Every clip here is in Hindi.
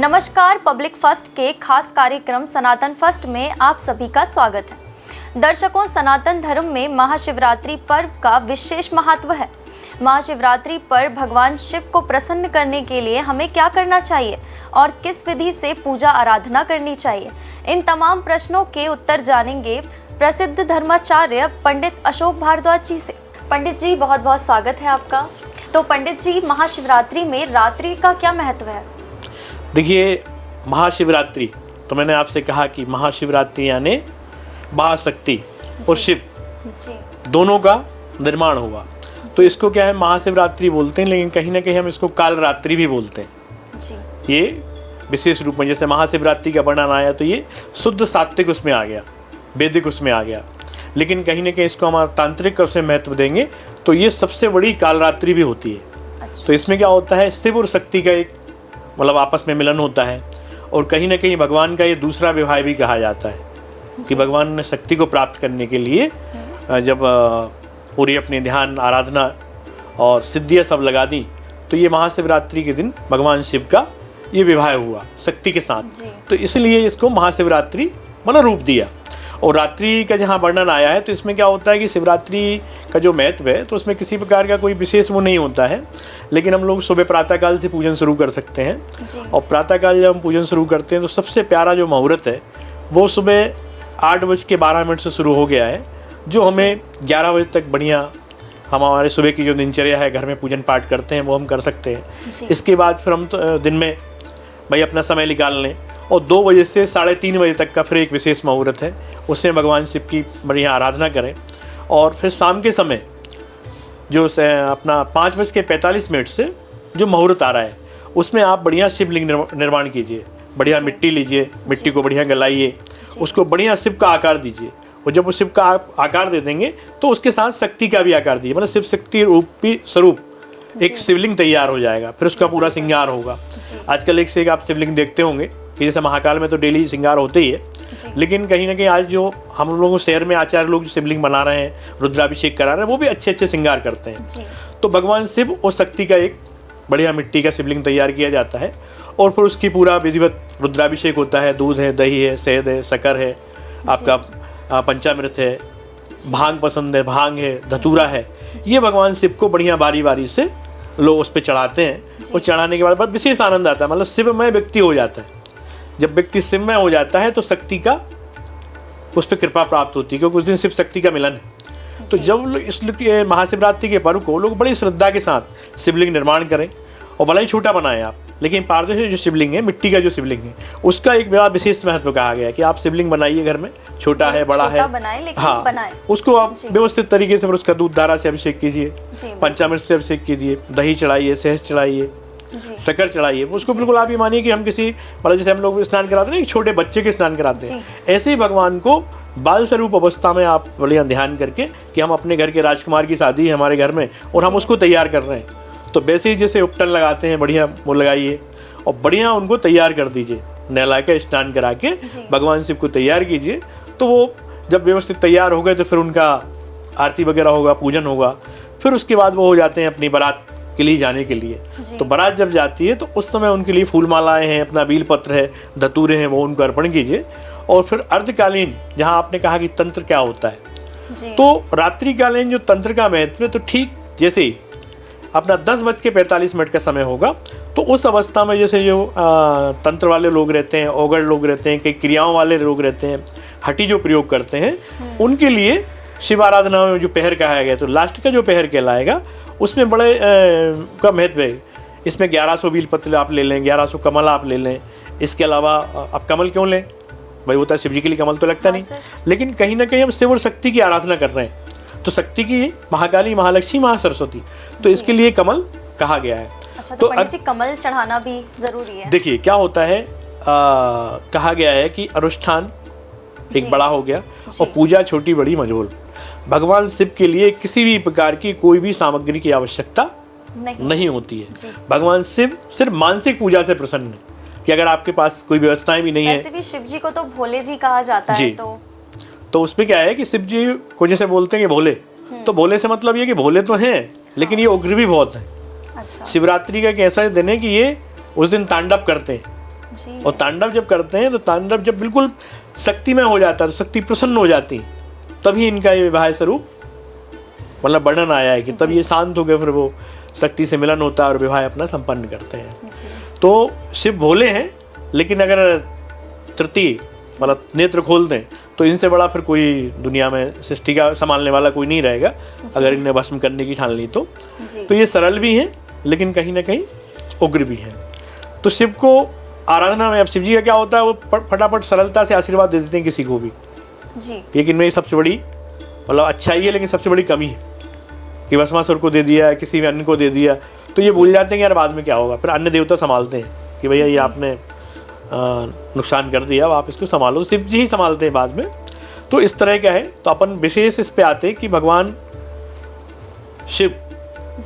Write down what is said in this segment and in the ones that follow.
नमस्कार, पब्लिक फर्स्ट के खास कार्यक्रम सनातन फर्स्ट में आप सभी का स्वागत है। दर्शकों, सनातन धर्म में महाशिवरात्रि पर्व का विशेष महत्व है। महाशिवरात्रि पर भगवान शिव को प्रसन्न करने के लिए हमें क्या करना चाहिए और किस विधि से पूजा आराधना करनी चाहिए, इन तमाम प्रश्नों के उत्तर जानेंगे प्रसिद्ध धर्माचार्य पंडित अशोक भारद्वाज जी से। पंडित जी, बहुत बहुत स्वागत है आपका। तो पंडित जी, महाशिवरात्रि में रात्रि का क्या महत्व है? देखिए, महाशिवरात्रि तो मैंने आपसे कहा कि महाशिवरात्रि यानी महाशक्ति और शिव दोनों का निर्माण हुआ, तो इसको क्या है महाशिवरात्रि बोलते हैं, लेकिन कहीं ना कहीं हम इसको कालरात्रि भी बोलते हैं जी। ये विशेष रूप में जैसे महाशिवरात्रि का वर्णन आया तो ये शुद्ध सात्विक उसमें आ गया, वैदिक उसमें आ गया, लेकिन कहीं ना कहीं इसको हम तांत्रिक उसमें महत्व देंगे तो ये सबसे बड़ी कालरात्रि भी होती है। तो इसमें क्या होता है, शिव और शक्ति का एक मतलब आपस में मिलन होता है, और कहीं ना कहीं भगवान का ये दूसरा विवाह भी कहा जाता है कि भगवान ने शक्ति को प्राप्त करने के लिए जब पूरी अपनी ध्यान आराधना और सिद्धियाँ सब लगा दी तो ये महाशिवरात्रि के दिन भगवान शिव का ये विवाह हुआ शक्ति के साथ, तो इसलिए इसको महाशिवरात्रि मतलब रूप दिया। और रात्रि का जहाँ वर्णन आया है तो इसमें क्या होता है कि शिवरात्रि का जो महत्व है तो उसमें किसी प्रकार का कोई विशेष वो नहीं होता है, लेकिन हम लोग सुबह प्रातःकाल से पूजन शुरू कर सकते हैं। और प्रातःकाल जब हम पूजन शुरू करते हैं तो सबसे प्यारा जो मुहूर्त है वो सुबह 8:12 से शुरू हो गया है, जो हमें 11 बजे तक बढ़िया हमारे सुबह की जो दिनचर्या है घर में पूजन पाठ करते हैं वो हम कर सकते हैं। इसके बाद फिर हम दिन में भाई अपना समय निकाल लें, और 2 बजे से 3:30 बजे तक का फिर एक विशेष मुहूर्त है, उससे भगवान शिव की बढ़िया आराधना करें। और फिर शाम के समय जो अपना 5:45 से जो मुहूर्त आ रहा है उसमें आप बढ़िया शिवलिंग निर्माण कीजिए, बढ़िया मिट्टी लीजिए, मिट्टी को बढ़िया गलाइए, उसको बढ़िया शिव का आकार दीजिए, और जब वो शिव का आकार दे देंगे तो उसके साथ शक्ति का भी आकार दीजिए, मतलब शिव शक्ति रूपी स्वरूप एक शिवलिंग तैयार हो जाएगा। फिर उसका पूरा श्रृंगार होगा। आजकल एक से एक आप शिवलिंग देखते होंगे कि जैसे महाकाल में तो डेली श्रृंगार होते ही है, लेकिन कहीं ना कहीं आज जो हम लोगों शहर में आचार्य लोग जो शिवलिंग बना रहे हैं, रुद्राभिषेक करा रहे हैं, वो भी अच्छे अच्छे श्रृंगार करते हैं। तो भगवान शिव और शक्ति का एक बढ़िया मिट्टी का शिवलिंग तैयार किया जाता है, और फिर उसकी पूरा विधिवत रुद्राभिषेक होता है। दूध है, दही है, शहद है, शक्कर है, आपका पंचामृत है, भांग पसंद है, भांग है, धतूरा है, ये भगवान शिव को बढ़िया बारी बारी से लोग उस पर चढ़ाते हैं। और चढ़ाने के बाद बहुत विशेष आनंद आता है, मतलब शिवमय व्यक्ति हो जाता है। जब व्यक्ति शिवमय हो जाता है तो शक्ति का उस पर कृपा प्राप्त होती है, क्योंकि उस दिन शिव शक्ति का मिलन है। तो जब इस महाशिवरात्रि के पर्व को लोग बड़ी श्रद्धा के साथ शिवलिंग निर्माण करें, और भला ही छोटा बनाएं आप, लेकिन पारदर्शी जो शिवलिंग है, मिट्टी का जो शिवलिंग है, उसका एक बड़ा विशेष महत्व कहा गया है कि आप शिवलिंग बनाइए घर में, छोटा है बड़ा है, हाँ, उसको आप व्यवस्थित तरीके से उसका दूध धारा से अभिषेक कीजिए, पंचामृत से अभिषेक कीजिए, दही चढ़ाइए, शहद चढ़ाइए, शक्कर चढ़ाइए। उसको बिल्कुल आप ये मानिए कि हम किसी मतलब जैसे हम लोग स्नान कराते हैं, एक छोटे बच्चे के स्नान कराते हैं, ऐसे ही भगवान को बाल स्वरूप अवस्था में आप बढ़िया ध्यान करके कि हम अपने घर के राजकुमार की शादी है हमारे घर में और हम उसको तैयार कर रहे हैं, तो वैसे ही जैसे उपटन लगाते हैं बढ़िया वो लगाइए और बढ़िया उनको तैयार कर दीजिए, नहला के स्नान करा के भगवान शिव को तैयार कीजिए। तो वो जब व्यवस्थित तैयार हो गए तो फिर उनका आरती वगैरह होगा, पूजन होगा, फिर उसके बाद वो हो जाते हैं अपनी बारात के लिए जाने के लिए। तो बारात जब जाती है तो उस समय उनके लिए फूल मालाएं हैं, अपना बील पत्र है, धतूरे हैं, वो उनको अर्पण कीजिए। और फिर अर्धकालीन, जहाँ आपने कहा कि तंत्र क्या होता है, तो रात्रिकालीन जो तंत्र का महत्व है, तो ठीक जैसे ही अपना 10:45 का समय होगा तो उस अवस्था में जैसे जो तंत्र वाले लोग रहते हैं, ओगड़ लोग रहते हैं, कई क्रियाओं वाले लोग रहते हैं, हठी जो प्रयोग करते हैं, उनके लिए शिव आराधना में जो पहर कहा गया, तो लास्ट का जो पहर कहलाएगा उसमें बड़े का महत्व है। इसमें 1100 बील पत्र आप ले लें, 1100 कमल आप ले लें। इसके अलावा आप कमल क्यों लें भाई, होता है शिव जी के लिए कमल तो लगता नहीं, लेकिन कहीं ना कहीं हम शिव और शक्ति की आराधना कर रहे हैं, तो शक्ति की महाकाली, महालक्ष्मी, महासरस्वती, तो इसके लिए कमल कहा गया है। अच्छा, तो पंडित जी कमल चढ़ाना भी जरूरी है? देखिए क्या होता है, कहा गया है कि अनुष्ठान एक बड़ा हो गया और पूजा छोटी बड़ी मझोल। भगवान शिव के लिए किसी भी प्रकार की कोई भी सामग्री की आवश्यकता नहीं होती है। भगवान शिव सिर्फ मानसिक पूजा से प्रसन्न है, कि अगर आपके पास कोई व्यवस्थाएं भी नहीं है। वैसे भी शिव जी को तो भोले जी कहा जाता है, तो उसमें क्या है कि शिव जी को जैसे बोलते हैं कि भोले, तो भोले से मतलब ये कि भोले तो हैं लेकिन ये उग्र भी बहुत हैं। शिवरात्रि का एक ऐसा दिन है कि ये उस दिन तांडव करते हैं, जी। और तांडव जब करते हैं तो तांडव जब बिल्कुल शक्ति में हो जाता है तो शक्ति प्रसन्न हो जाती, तभी इनका ये विवाह स्वरूप मतलब वर्णन आया है कि तब ये शांत हो गए, फिर वो शक्ति से मिलन होता है और विवाह अपना संपन्न करते हैं। जी। तो शिव भोले हैं, लेकिन अगर तृतीय मतलब नेत्र खोल दें तो इनसे बड़ा फिर कोई दुनिया में सृष्टि का संभालने वाला कोई नहीं रहेगा, अगर इन्हें भस्म करने की ठान ली तो। तो ये सरल भी हैं लेकिन कहीं ना कहीं उग्र भी हैं। तो शिव को आराधना में, अब शिव जी का क्या होता है, वो फटाफट सरलता से आशीर्वाद दे देते हैं किसी को भी जी। लेकिन मेरी सबसे बड़ी मतलब अच्छाई है, लेकिन सबसे बड़ी कमी है कि भस्मासुर को दे दिया, किसी भी अन्य को दे दिया तो ये भूल जाते हैं कि यार बाद में क्या होगा। फिर अन्य देवता संभालते हैं कि भैया ये आपने नुकसान कर दिया, अब आप इसको संभालो, शिव जी ही संभालते हैं बाद में। तो इस तरह का है। तो अपन विशेष इस पे आते हैं कि भगवान शिव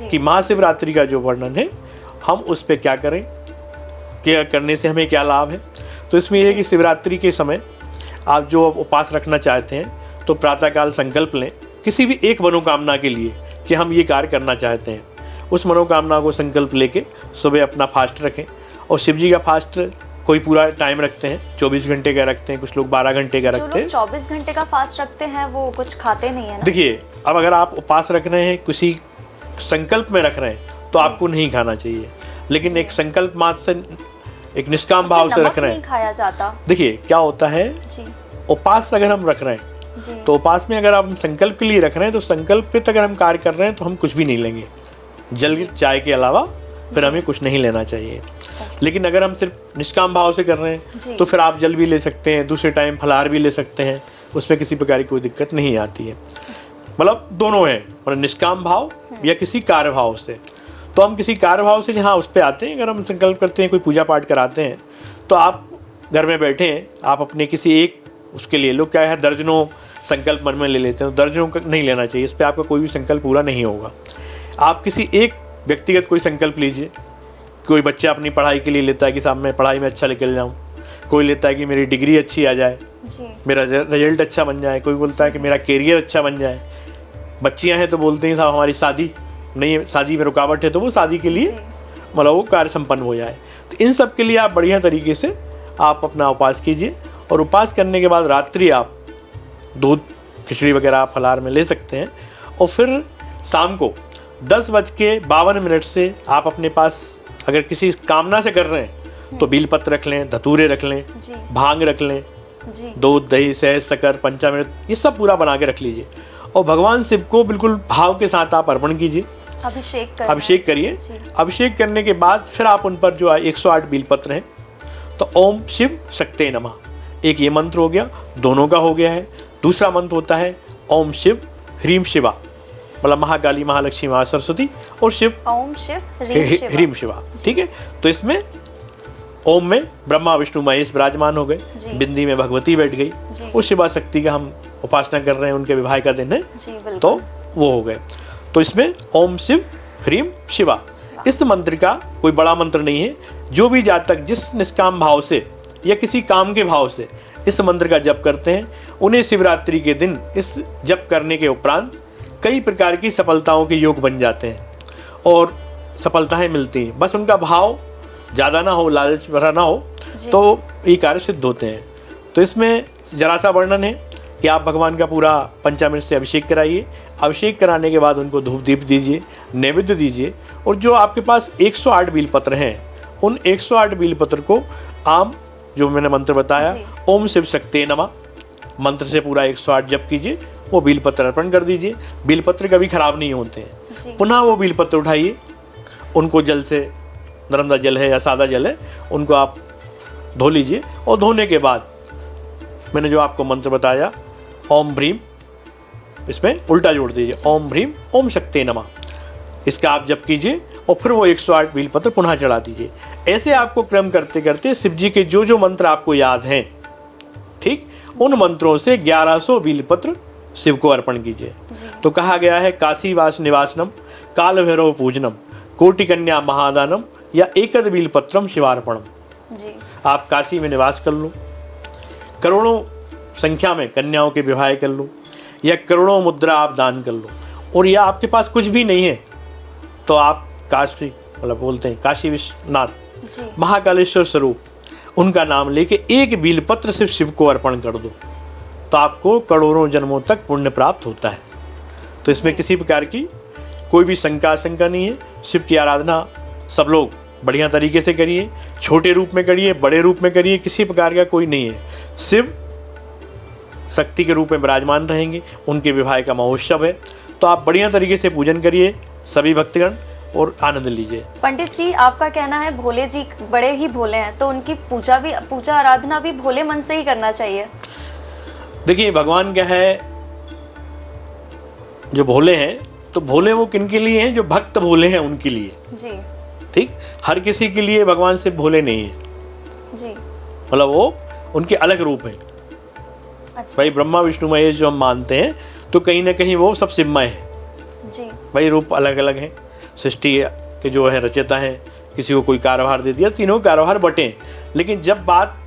की महाशिवरात्रि का जो वर्णन है, हम उस पे क्या करें, क्या करने से हमें क्या लाभ है। तो इसमें यह है कि शिवरात्रि के समय आप जो उपास रखना चाहते हैं तो प्रातःकाल संकल्प लें किसी भी एक मनोकामना के लिए कि हम ये कार्य करना चाहते हैं। उस मनोकामना को संकल्प लेके सुबह अपना फास्ट रखें। और शिव जी का फास्ट कोई पूरा टाइम रखते हैं, 24 घंटे का रखते हैं, कुछ लोग 12 घंटे का रखते हैं। 24 घंटे का फास्ट रखते हैं वो कुछ खाते नहीं है ना। देखिए, अब अगर आप उपास रख रहे हैं, किसी संकल्प में रख रहे हैं तो आपको नहीं खाना चाहिए, लेकिन एक संकल्प मात्र से, एक निष्काम भाव से रख रहे हैं, नहीं खाया जाता। देखिए क्या होता है, उपास अगर हम रख रहे हैं तो उपास में अगर आप संकल्प के लिए रख रहे हैं तो संकल्पित अगर हम कार्य कर रहे हैं तो हम कुछ भी नहीं लेंगे, जल चाय के अलावा फिर हमें कुछ नहीं लेना चाहिए। लेकिन अगर हम सिर्फ निष्काम भाव से कर रहे हैं तो फिर आप जल भी ले सकते हैं, दूसरे टाइम फलाहार भी ले सकते हैं, उसमें किसी प्रकार की कोई दिक्कत नहीं आती है। मतलब दोनों है, मतलब निष्काम भाव या किसी कार्य भाव से। तो हम किसी कार्य भाव से जहाँ उस पर आते हैं, अगर हम संकल्प करते हैं, कोई पूजा पाठ कराते हैं, तो आप घर में बैठे हैं, आप अपने किसी एक उसके लिए, लोग क्या है दर्जनों संकल्प मन में ले लेते हैं, दर्जनों का नहीं लेना चाहिए, इस पर आपका कोई भी संकल्प पूरा नहीं होगा। आप किसी एक व्यक्तिगत कोई संकल्प लीजिए। कोई बच्चा अपनी पढ़ाई के लिए लेता है कि साहब मैं पढ़ाई में अच्छा निकल जाऊँ, कोई लेता है कि मेरी डिग्री अच्छी आ जाए, मेरा रिजल्ट अच्छा बन जाए, कोई बोलता है कि मेरा कैरियर अच्छा बन जाए। बच्चियाँ हैं तो बोलते हैं साहब हमारी शादी नहीं, शादी में रुकावट है तो वो शादी के लिए मतलब वो कार्य संपन्न हो जाए। तो इन सब के लिए आप बढ़िया तरीके से आप अपना उपास कीजिए, और उपास करने के बाद रात्रि आप दूध खिचड़ी वगैरह फलाहार में ले सकते हैं। और फिर शाम को 10:52 से आप अपने पास अगर किसी कामना से कर रहे हैं तो बेलपत्र रख लें, धतूरे रख लें, भांग रख लें, दूध दही शहद शक्कर पंचामृत ये सब पूरा बना के रख लीजिए, और भगवान शिव को बिल्कुल भाव के साथ आप अर्पण कीजिए, अभिषेक करिए। अभिषेक करने के बाद फिर आप उन पर जो 108 बेलपत्र हैं, तो ओम शिव शक्ते नमः, एक ये मंत्र हो गया, दोनों का हो गया है। दूसरा मंत्र होता है ओम शिव ह्रीम शिवा, मतलब महाकाली महालक्ष्मी महासरस्वती, और शिव ओम शिव ह्रीम शिवा। ठीक है, तो इसमें ओम में ब्रह्मा विष्णु महेश विराजमान हो गए, बिंदी में भगवती बैठ गई, उस शिवा शक्ति का हम उपासना कर रहे हैं, उनके विवाह का दिन है तो वो हो गए। तो इसमें ओम शिव ह्रीम शिवा, इस मंत्र का कोई बड़ा मंत्र नहीं है। जो भी जातक जिस निष्काम भाव से या किसी काम के भाव से इस मंत्र का जप करते हैं, उन्हें शिवरात्रि के दिन इस जप करने के उपरांत कई प्रकार की सफलताओं के योग बन जाते हैं और सफलताएं मिलती हैं। बस उनका भाव ज़्यादा ना हो, लालच भरा ना हो, तो ये कार्य सिद्ध होते हैं। तो इसमें जरा सा वर्णन है कि आप भगवान का पूरा पंचामृत से अभिषेक कराइए। अभिषेक कराने के बाद उनको धूप दीप दीजिए, नैवेद्य दीजिए, और जो आपके पास 108 बेलपत्र हैं, उन 108 बेलपत्र को आम जो मैंने मंत्र बताया ओम शिव शक्ते नमः मंत्र से पूरा 108 जप कीजिए, वो बेलपत्र अर्पण कर दीजिए। बेलपत्र कभी खराब नहीं होते हैं। पुनः वो बेलपत्र उठाइए, उनको जल से, नर्मदा जल है या सादा जल है, उनको आप धो लीजिए, और धोने के बाद मैंने जो आपको मंत्र बताया ओम भ्रीम, इसमें उल्टा जोड़ दीजिए, ओम भ्रीम ओम शक्ते नमः, इसका आप जप कीजिए, और फिर वो 108 बेलपत्र पुनः चढ़ा दीजिए। ऐसे आपको क्रम करते करते शिव जी के जो जो मंत्र आपको याद हैं, ठीक, उन मंत्रों से 1100 बेलपत्र शिव को अर्पण कीजिए। तो कहा गया है काशी वास निवासनम काल भैरव पूजनम कोटि कन्या महादानम या एकद बेलपत्रम शिवार्पणम। आप काशी में निवास कर लो, करोड़ों संख्या में कन्याओं के विवाह कर लो, या करोड़ों मुद्रा आप दान कर लो, और या आपके पास कुछ भी नहीं है तो आप काशी, मतलब बोलते हैं काशी विश्वनाथ महाकालेश्वर स्वरूप, उनका नाम लेके एक बेलपत्र सिर्फ शिव को अर्पण कर दो तो आपको करोड़ों जन्मों तक पुण्य प्राप्त होता है। तो इसमें किसी प्रकार की कोई भी शंका नहीं है। शिव की आराधना सब लोग बढ़िया तरीके से करिए, छोटे रूप में करिए, बड़े रूप में करिए, किसी प्रकार का कोई नहीं है। शिव शक्ति के रूप में विराजमान रहेंगे, उनके विवाह का महोत्सव है, तो आप बढ़िया तरीके से पूजन करिए सभी भक्तगण और आनंद लीजिए। पंडित जी, आपका कहना है भोले जी बड़े ही भोले हैं, तो उनकी पूजा आराधना भी भोले मन से ही करना चाहिए। देखिए भगवान क्या है, जो भोले हैं तो भोले वो किन के लिए हैं, जो भक्त भोले हैं उनके लिए जी। ठीक, हर किसी के लिए भगवान से भोले नहीं है जी, मतलब वो उनके अलग रूप हैं। अच्छा। भाई ब्रह्मा विष्णु महेश जो हम मानते हैं तो कहीं ना कहीं वो सब शिवमय है जी। भाई, रूप अलग अलग हैं, सृष्टि के जो है रचयिता हैं, किसी को कोई कार्यभार दे दिया, तीनों कार्यभार बटे। लेकिन जब बात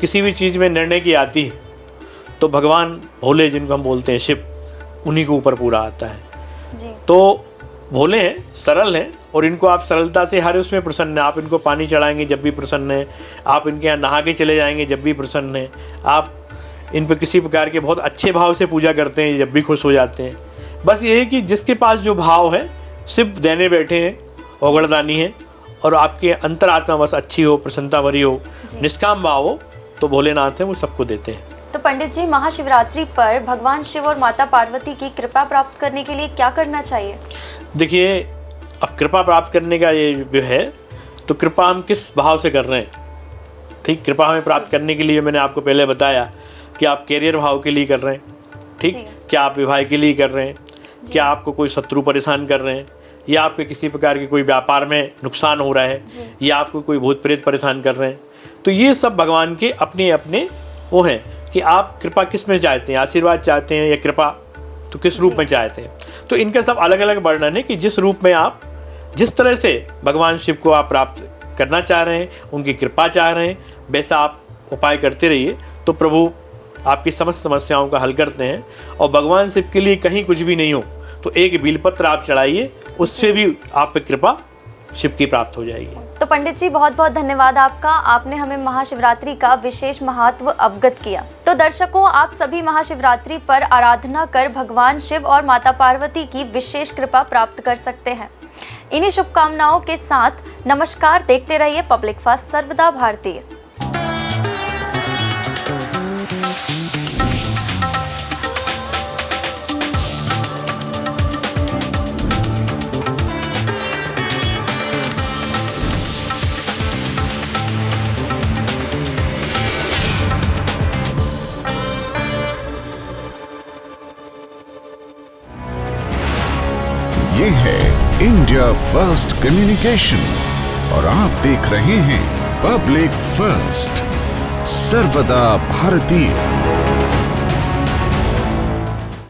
किसी भी चीज़ में निर्णय की आती है तो भगवान भोले जिनको हम बोलते हैं शिव, उन्हीं के ऊपर पूरा आता है जी। तो भोले हैं, सरल हैं और इनको आप सरलता से हर उसमें प्रसन्न हैं। आप इनको पानी चढ़ाएंगे जब भी प्रसन्न हैं, आप इनके यहाँ नहा के चले जाएंगे जब भी प्रसन्न हैं, आप इन पर किसी प्रकार के बहुत अच्छे भाव से पूजा करते हैं जब भी खुश हो जाते हैं। बस ये है कि जिसके पास जो भाव है, सिर्फ देने बैठे हैं, औगड़दानी है और आपके अंतरात्मा बस अच्छी हो, प्रसन्नता भरी हो, निष्काम भाव हो, तो भोलेनाथ है वो सबको देते हैं। तो पंडित जी, महाशिवरात्रि पर भगवान शिव और माता पार्वती की कृपा प्राप्त करने के लिए क्या करना चाहिए? देखिए, अब कृपा प्राप्त करने का ये जो है, तो कृपा हम किस भाव से कर रहे हैं। ठीक, कृपा हमें प्राप्त करने के लिए मैंने आपको पहले बताया कि आप कैरियर भाव के लिए कर रहे हैं, ठीक, क्या आप विवाह के लिए कर रहे हैं, क्या आपको कोई शत्रु परेशान कर रहे हैं, या आपके किसी प्रकार के कोई व्यापार में नुकसान हो रहा है, या आपको कोई भूत प्रेत परेशान कर रहे हैं। तो ये सब भगवान के अपने अपने वो हैं कि आप कृपा किस में चाहते हैं, आशीर्वाद चाहते हैं या कृपा, तो किस रूप में चाहते हैं। तो इनका सब अलग अलग वर्णन है कि जिस रूप में आप, जिस तरह से भगवान शिव को आप प्राप्त करना चाह रहे हैं, उनकी कृपा चाह रहे हैं, वैसा आप उपाय करते रहिए तो प्रभु आपकी समस्त समस्याओं का हल करते हैं। और भगवान शिव के लिए कहीं कुछ भी नहीं हो तो एक बेलपत्र आप चढ़ाइए, उससे भी आप पे कृपा शिव की प्राप्त हो जाएगी। तो पंडित जी, बहुत बहुत धन्यवाद आपका, आपने हमें महाशिवरात्रि का विशेष महत्व अवगत किया। तो दर्शकों, आप सभी महाशिवरात्रि पर आराधना कर भगवान शिव और माता पार्वती की विशेष कृपा प्राप्त कर सकते हैं। इन्हीं शुभकामनाओं के साथ नमस्कार, देखते रहिए पब्लिक फास्ट सर्वदा भारतीय। ये है इंडिया फर्स्ट कम्युनिकेशन और आप देख रहे हैं पब्लिक फर्स्ट सर्वदा भारतीय।